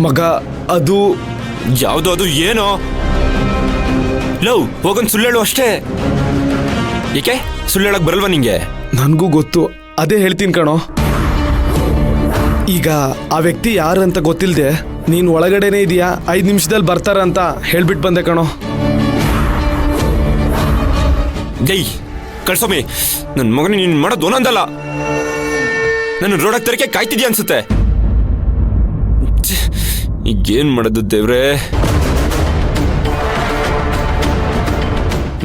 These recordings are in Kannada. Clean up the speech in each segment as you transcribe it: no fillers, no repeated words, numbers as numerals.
ಮಗ ಅದು ಯಾವುದು ಅದು ಏನೋ ಲವ್ ಹೋಗೊಂದು ಸುಳ್ಳು ಹೇಳು ಅಷ್ಟೇ. ಏಕೆ ಸುಳ್ಳು ಹೇಳಕ್ ಬರಲ್ವಾ ನಿಂಗೆ? ನನಗೂ ಗೊತ್ತು, ಅದೇ ಹೇಳ್ತೀನಿ ಕಣೋ. ಈಗ ಆ ವ್ಯಕ್ತಿ ಯಾರು ಅಂತ ಗೊತ್ತಿಲ್ಲದೆ ನೀನು ಒಳಗಡೆನೇ ಇದೆಯಾ, 5 ನಿಮಿಷದಲ್ಲಿ ಬರ್ತಾರ ಅಂತ ಹೇಳ್ಬಿಟ್ಟು ಬಂದೆ ಕಣೋ. ಗೈ ಕಳ್ಸೊಮ್ಮೆ, ನನ್ನ ಮಗನ ನೀನು ಮಾಡೋದು ಒಂದೊಂದಲ್ಲ. ನನ್ನ ರೋಡಕ್ಕೆ ತರಕ್ಕೆ ಕಾಯ್ತಿದ್ಯಾ ಅನ್ಸುತ್ತೆ. ಈಗೇನು ಮಾಡೋದು ದೇವ್ರೆ?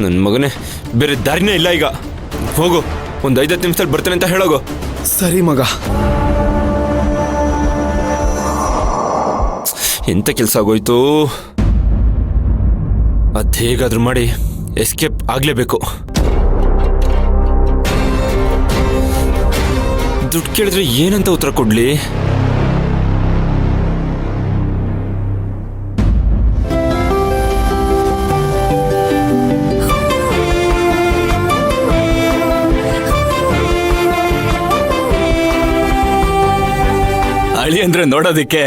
ನನ್ನ ಮಗನೇ ಬೇರೆ ದಾರಿನೇ ಇಲ್ಲ ಈಗ. ಹೋಗು, ಒಂದು 5-10 ನಿಮಿಷದಲ್ಲಿ ಬರ್ತೇನೆ ಅಂತ ಹೇಳೋಗು. ಸರಿ ಮಗ. ಎಂತ ಕೆಲಸ ಆಗೋಯ್ತು. ಅದು ಹೇಗಾದ್ರೂ ಮಾಡಿ ಎಸ್ಕೇಪ್ ಆಗಲೇಬೇಕು. ದುಡ್ಡು ಕೇಳಿದ್ರೆ ಏನಂತ ಉತ್ತರ ಕೊಡ್ಲಿ? ಅಳಿ ಅಂದ್ರೆ ನೋಡೋದಿಕ್ಕೆ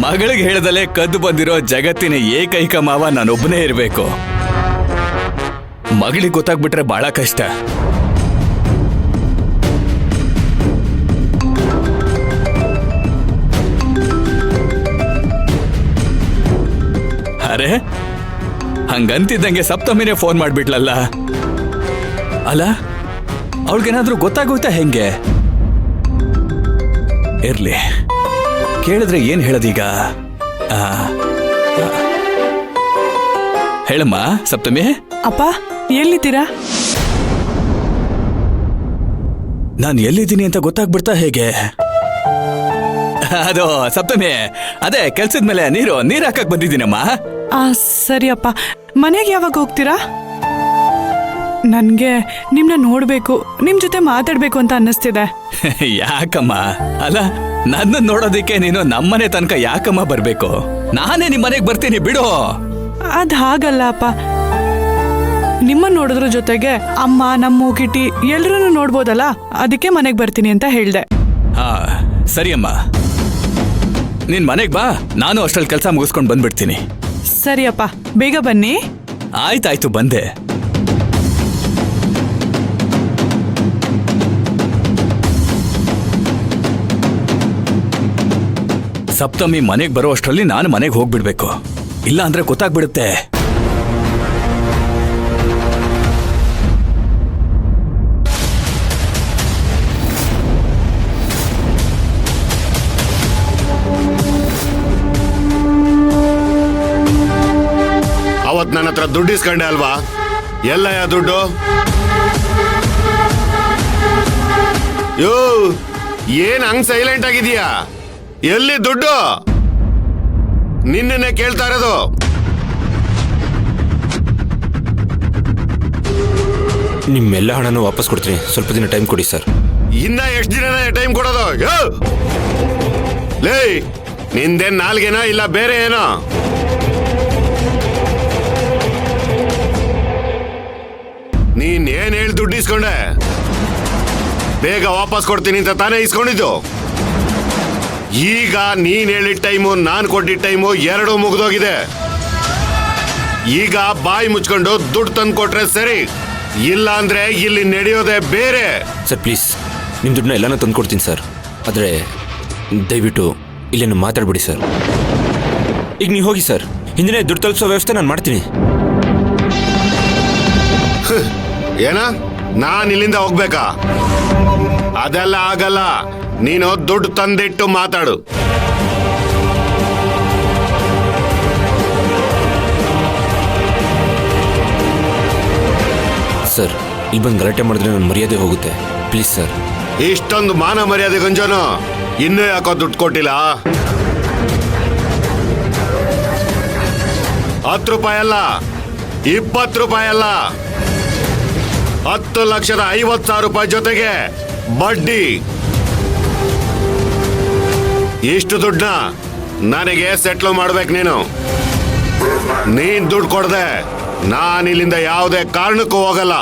ಮಗಳಿಗೆ ಹೇಳ್ದಲ್ಲೇ ಕದ್ದು ಬಂದಿರೋ ಜಗತ್ತಿನ ಏಕೈಕ ಮಾವ ನಾನೊಬ್ಬನೇ ಇರಬೇಕು. ಮಗಳಿಗೆ ಗೊತ್ತಾಗ್ಬಿಟ್ರೆ ಬಹಳ ಕಷ್ಟ. ಅರೆ, ಹಂಗಂತಿದ್ದಂಗೆ ಸಪ್ತಮಿನೇ ಫೋನ್ ಮಾಡ್ಬಿಟ್ಲಲ್ಲ. ಅಲ್ಲ, ಅವಳಿಗೇನಾದ್ರೂ ಗೊತ್ತಾಗೋಯ್ತಾ ಹೆಂಗೆ? ಇರ್ಲಿ, ಕೇಳಿದ್ರೆ ಏನ್ ಹೇಳದೀಗ? ಹೇಳಮ್ಮ ಸಪ್ತಮಿ. ಅಪ್ಪ, ಎಲ್ಲಿದ್ದೀರಾ? ನಾನು ಎಲ್ಲಿದ್ದೀನಿ ಅಂತ ಗೊತ್ತಾಗ್ಬಿಡ್ತಾ ಹೇಗೆ? ಅದು ಸಪ್ತಮಿ, ಅದೇ ಕೆಲ್ಸದ ಮೇಲೆ ನೀರು ಹಾಕಕ್ ಬಂದಿದ್ದೀನಮ್ಮ. ಸರಿ ಅಪ್ಪ. ಮನೆಗೆ ಯಾವಾಗ ಹೋಗ್ತೀರಾ? ನನ್ಗೆ ನಿಮ್ನ ನೋಡ್ಬೇಕು, ನಿಮ್ ಜೊತೆ ಮಾತಾಡ್ಬೇಕು ಅಂತ ಅನ್ನಿಸ್ತಿದೆ. ಯಾಕಮ್ಮ? ಅಲ್ಲ, ನನ್ನ ನೋಡೋದಿಕ್ಕೆ ನೀನು ನಮ್ಮನೆ ತನಕ ಯಾಕಮ್ಮ ಬರ್ಬೇಕು? ನಾನೇ ನಿಮ್ ಮನೆಗೆ ಬರ್ತೀನಿ ಬಿಡು. ಅದ್ ಹಾಗಲ್ಲ ಅಪ್ಪ, ನಿಮ್ಮನ್ನ ನೋಡೋದ್ರ ಜೊತೆಗೆ ಅಮ್ಮ, ನಮ್ಮ ಕಿಟಿ ಎಲ್ರನ್ನೂ ನೋಡ್ಬೋದಲ್ಲ, ಅದಕ್ಕೆ ಮನೆಗೆ ಬರ್ತೀನಿ ಅಂತ ಹೇಳ್ದೆ. ಹಾ ಸರಿ ಅಮ್ಮ, ನೀನ್ ಮನೆಗ್ ಬಾ, ನಾನು ಅಷ್ಟ್ರಲ್ಲಿ ಕೆಲಸ ಮುಗಿಸ್ಕೊಂಡು ಬಂದ್ಬಿಡ್ತೀನಿ. ಸರಿ ಅಪ್ಪ, ಬೇಗ ಬನ್ನಿ. ಆಯ್ತಾಯ್ತು, ಬಂದೆ. ಸಪ್ತಮಿ ಮನೆಗೆ ಬರೋ ಅಷ್ಟರಲ್ಲಿ ನಾನು ಮನೆಗೆ ಹೋಗ್ಬಿಡ್ಬೇಕು, ಇಲ್ಲ ಅಂದ್ರೆ ಗೊತ್ತಾಗ್ಬಿಡುತ್ತೆ. ಅವತ್ ನನ್ನ ಹತ್ರ ದುಡ್ಡು ಇಸ್ಕೊಂಡೆ ಅಲ್ವಾ? ಎಲ್ಲಯ್ಯ ದುಡ್ಡು? ಯೋ, ಏನ್ ಹಂಗ್ ಸೈಲೆಂಟ್ ಆಗಿದೀಯಾ? ಎಲ್ಲಿ ದುಡ್ಡು? ನಿನ್ನೆ ಕೇಳ್ತಾ ಇರೋದು. ನಿಮ್ಮೆಲ್ಲ ಹಣನೂ ವಾಪಸ್ ಕೊಡ್ತೀನಿ, ಸ್ವಲ್ಪ ದಿನ ಟೈಮ್ ಕೊಡಿ ಸರ್. ಇನ್ನ ಎಷ್ಟು ದಿನ ಟೈಮ್ ಕೊಡೋದು? ಲೇ, ನಿಂದೇನ್ ನಾಲ್ಗೇನೋ ಇಲ್ಲ ಬೇರೆ ಏನೋ? ನೀನ್ ಏನ್ ಹೇಳಿ ದುಡ್ಡು ಇಸ್ಕೊಂಡೆ? ಬೇಗ ವಾಪಸ್ ಕೊಡ್ತೀನಿ ಅಂತ ತಾನೇ ಇಸ್ಕೊಂಡಿದ್ದು. ಈಗ ನೀನ್ ಹೇಳಿದ ಟೈಮು, ನಾನು ಕೊಟ್ಟಿದ್ದ ಟೈಮು ಎರಡೂ ಮುಗಿದೋಗಿದೆ. ಈಗ ಬಾಯಿ ಮುಚ್ಕೊಂಡು ದುಡ್ಡು ತಂದು ಕೊಟ್ರೆ ಸರಿ, ಇಲ್ಲ ಅಂದ್ರೆ ಇಲ್ಲಿ ನಡೆಯೋದೇ ಬೇರೆ. ಸರ್ ಪ್ಲೀಸ್, ನಿಮ್ಮ ದುಡ್ಡನ್ನ ಎಲ್ಲಾನು ತಂದು ಕೊಡ್ತೀನಿ ಸರ್, ಆದರೆ ದಯವಿಟ್ಟು ಇಲ್ಲೇನು ಮಾತಾಡ್ಬಿಡಿ ಸರ್. ಈಗ ನೀವು ಹೋಗಿ ಸರ್, ಹಿಂದಿನ ದುಡ್ಡು ತಲುಪಿಸೋ ವ್ಯವಸ್ಥೆ ನಾನು ಮಾಡ್ತೀನಿ. ಏನ ನಾನು ಇಲ್ಲಿಂದ ಹೋಗ್ಬೇಕಾ? ಅದೆಲ್ಲ ಆಗಲ್ಲ. ನೀನು ದುಡ್ಡು ತಂದಿಟ್ಟು ಮಾತಾಡು. ಸರ್, ಇಲ್ಲಿ ಬಂದು ಗಲಾಟೆ ಮಾಡಿದ್ರೆ ನನ್ನ ಮರ್ಯಾದೆ ಹೋಗುತ್ತೆ, ಪ್ಲೀಸ್ ಸರ್. ಇಷ್ಟೊಂದು ಮಾನ ಮರ್ಯಾದೆ ಗಂಜನು ಇನ್ನೂ ಯಾಕೋ ದುಡ್ಡು ಕೊಟ್ಟಿಲ್ಲ? 10 ರೂಪಾಯಿ ಅಲ್ಲ, 20 ರೂಪಾಯಿ ಅಲ್ಲ, 10,50,000 ರೂಪಾಯಿ ಜೊತೆಗೆ ಬಡ್ಡಿ. ಇಷ್ಟು ದುಡ್ಡನ್ನ ನನಗೆ ಸೆಟ್ಲ್ ಮಾಡ್ಬೇಕು. ನೀನ್ ದುಡ್ಡು ಕೊಡದೆ ನಾನು ಇಲ್ಲಿಂದ ಯಾವುದೇ ಕಾರಣಕ್ಕೂ ಹೋಗಲ್ಲ.